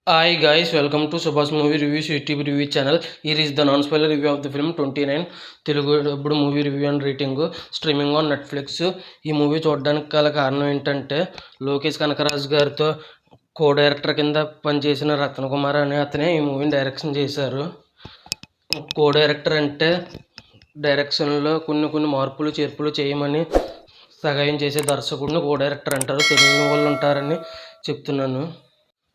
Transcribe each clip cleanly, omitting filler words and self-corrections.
Hi guys, welcome to Subhash Movie Reviews YouTube review channel. Here is the non-spoiler review of the film 29 Telugu డబ్బుడు movie review and rating streaming on Netflix. ఈ movie చూడడానికి గల కారణం ఏంటంటే లోకేష్ కనకరాజు గారితో co director కింద పనిచేసిన రత్న కుమార్ అనే అతనే ఈ మూవీని డైరెక్షన్ చేశారు. కో డైరెక్టర్ అంటే డైరెక్షన్లో కొన్ని మార్పులు చేర్పులు చేయమని సహాయం చేసే దర్శకుడిని కో డైరెక్టర్ అంటారు. తెలియని వాళ్ళు ఉంటారని చెప్తున్నాను.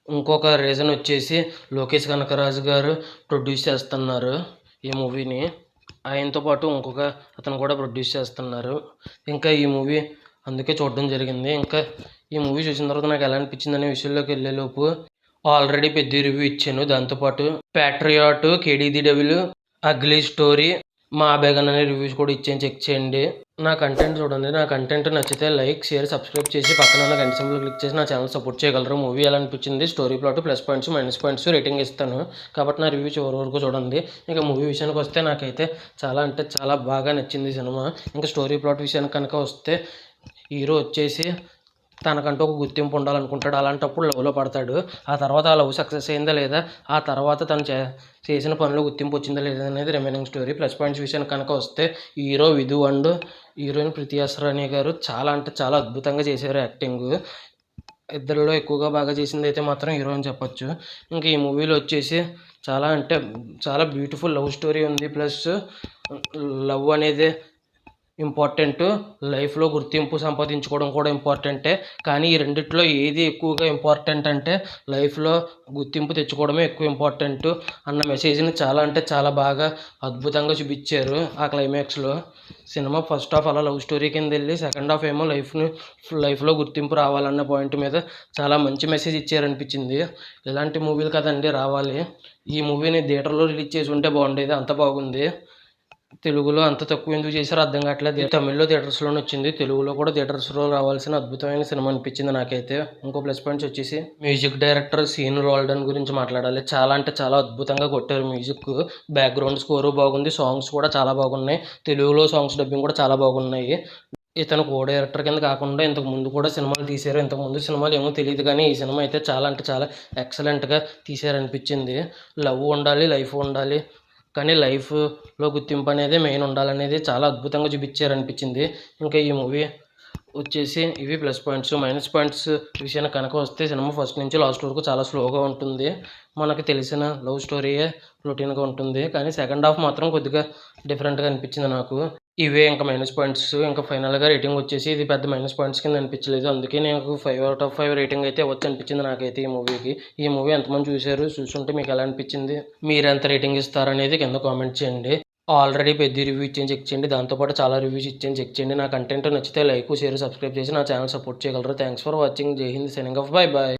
ఇంకొక రీజన్ వచ్చేసి లోకేష్ కనకరాజు గారు ప్రొడ్యూస్ చేస్తున్నారు ఈ మూవీని. ఆయనతో పాటు ఇంకొక అతను కూడా ప్రొడ్యూస్ చేస్తున్నారు. ఇంకా ఈ మూవీ అందుకే చూడడం జరిగింది. ఇంకా ఈ మూవీ చూసిన తర్వాత నాకు ఎలా అనిపించింది అనే విషయంలోకి వెళ్ళేలోపు ఆల్రెడీ పెద్ద రివ్యూ ఇచ్చాను. దాంతోపాటు ప్యాట్రియాట్, కేడీది డెవిల్, అగ్లీ స్టోరీ, మా బేగన్ అనే రివ్యూస్ కూడా ఇచ్చాను, చెక్ చేయండి. నా కంటెంట్ చూడండి. నా కంటెంట్ నచ్చితే లైక్, షేర్, సబ్స్క్రైబ్ చేసి పక్కన ఉన్న గంట సింబల్ క్లిక్ చేసి నా ఛానల్ సపోర్ట్ చేయగలరు. మూవీ ఎలా అనిపించింది, story plot, plus points, minus points rating ఇస్తాను. కాబట్టి నా రివ్యూ చివరి వరకు చూడండి. ఇంకా మూవీ విషయానికి వస్తే నాకైతే చాలా అంటే చాలా బాగా నచ్చింది సినిమా. ఇంకా స్టోరీ ప్లాట్ విషయానికి కనుక వస్తే హీరో వచ్చేసి తనకంటూ ఒక గుర్తింపు ఉండాలనుకుంటాడు. అలాంటప్పుడు లవ్లో పడతాడు. ఆ తర్వాత ఆ లవ్ సక్సెస్ అయిందా లేదా, ఆ తర్వాత తను చేసిన పనిలో గుర్తింపు వచ్చిందా లేదా అనేది రిమైనింగ్ స్టోరీ. ప్లస్ పాయింట్స్ విషయానికి కనుక వస్తే హీరో విధు అండ్ హీరోయిన్ ప్రీతి అసరాని గారు చాలా అంటే చాలా అద్భుతంగా చేశారు యాక్టింగ్. ఇద్దరిలో ఎక్కువగా బాగా చేసింది అయితే మాత్రం హీరో అని చెప్పొచ్చు. ఇంకా ఈ మూవీలో వచ్చేసి చాలా అంటే చాలా బ్యూటిఫుల్ లవ్ స్టోరీ ఉంది. ప్లస్ లవ్ అనేది ఇంపార్టెంట్, లైఫ్లో గుర్తింపు సంపాదించుకోవడం కూడా ఇంపార్టెంటే. కానీ ఈ రెండిట్లో ఏది ఎక్కువగా ఇంపార్టెంట్ అంటే లైఫ్లో గుర్తింపు తెచ్చుకోవడమే ఎక్కువ ఇంపార్టెంట్ అన్న మెసేజ్ని చాలా అంటే చాలా బాగా అద్భుతంగా చూపించారు ఆ క్లైమాక్స్లో. సినిమా ఫస్ట్ హాఫ్ అలా లవ్ స్టోరీ కింద వెళ్ళి సెకండ్ హాఫ్ ఏమో లైఫ్లో గుర్తింపు రావాలన్న పాయింట్ మీద చాలా మంచి మెసేజ్ ఇచ్చారనిపించింది. ఇలాంటి మూవీలు కదండి రావాలి. ఈ మూవీని థియేటర్లో రిలీజ్ చేసి ఉంటే బాగుండేది, అంత బాగుంది. తెలుగులో అంత తక్కువ ఎందుకు చేశారో అర్థం కావట్లేదు. తమిళ్లో థియేటర్స్లోనే వచ్చింది, తెలుగులో కూడా థియేటర్స్లో రావాల్సిన అద్భుతమైన సినిమా అనిపించింది నాకైతే. ఇంకో ప్లస్ పాయింట్స్ వచ్చేసి మ్యూజిక్ డైరెక్టర్ సీను రాల్డన్ గురించి మాట్లాడాలి. చాలా అంటే చాలా అద్భుతంగా కొట్టారు మ్యూజిక్. బ్యాక్గ్రౌండ్ స్కోరు బాగుంది, సాంగ్స్ కూడా చాలా బాగున్నాయి. తెలుగులో సాంగ్స్ డబ్బింగ్ కూడా చాలా బాగున్నాయి. ఇతను కో డైరెక్టర్ కింద కాకుండా ఇంతకు ముందు కూడా సినిమాలు తీశారు. ఇంతకు ముందు సినిమాలు ఏమో తెలియదు, కానీ ఈ సినిమా అయితే చాలా అంటే చాలా ఎక్సలెంట్గా తీశారనిపించింది. లవ్ ఉండాలి, లైఫ్ ఉండాలి, కానీ లైఫ్లో గుర్తింపు అనేది మెయిన్ ఉండాలనేది చాలా అద్భుతంగా చూపించారనిపించింది. ఇంకా ఈ మూవీ వచ్చేసి ఇవి ప్లస్ పాయింట్స్. మైనస్ పాయింట్స్ విషయానికి కనుక వస్తే సినిమా ఫస్ట్ నుంచి లాస్ట్ వరకు చాలా స్లోగా ఉంటుంది. మనకు తెలిసిన లవ్ స్టోరీయే రొటీన్గా ఉంటుంది, కానీ సెకండ్ హాఫ్ మాత్రం కొద్దిగా డిఫరెంట్గా అనిపించింది నాకు. ఇవే ఇంకా మైనస్ పాయింట్స్. ఇంకా ఫైనల్గా రేటింగ్ వచ్చేసి ఇది పెద్ద మైనస్ పాయింట్స్ కింద అనిపించలేదు. అందుకే నాకు 5/5 రేటింగ్ అయితే వచ్చి అనిపించింది నాకైతే ఈ మూవీకి. ఈ మూవీ ఎంతమంది చూశారు, చూసుంటే మీకు ఎలా అనిపించింది, మీరు ఎంత రేటింగ్ ఇస్తారనేది కింద కామెంట్ చేయండి. ఆల్రెడీ పెద్ద రివ్యూ ఇచ్చాను, చెక్ చేయండి. దాంతోపాటు చాలా రివ్యూస్ ఇచ్చాను, చెక్ చేయండి. నా కంటెంట్ నచ్చితే లైక్, షేర్, సబ్స్క్రైబ్ చేసి నా ఛానల్ సపోర్ట్ చేయగలరు. Thanks for watching. జై హింద్, సైనింగ్ ఆఫ్, బై బాయ్.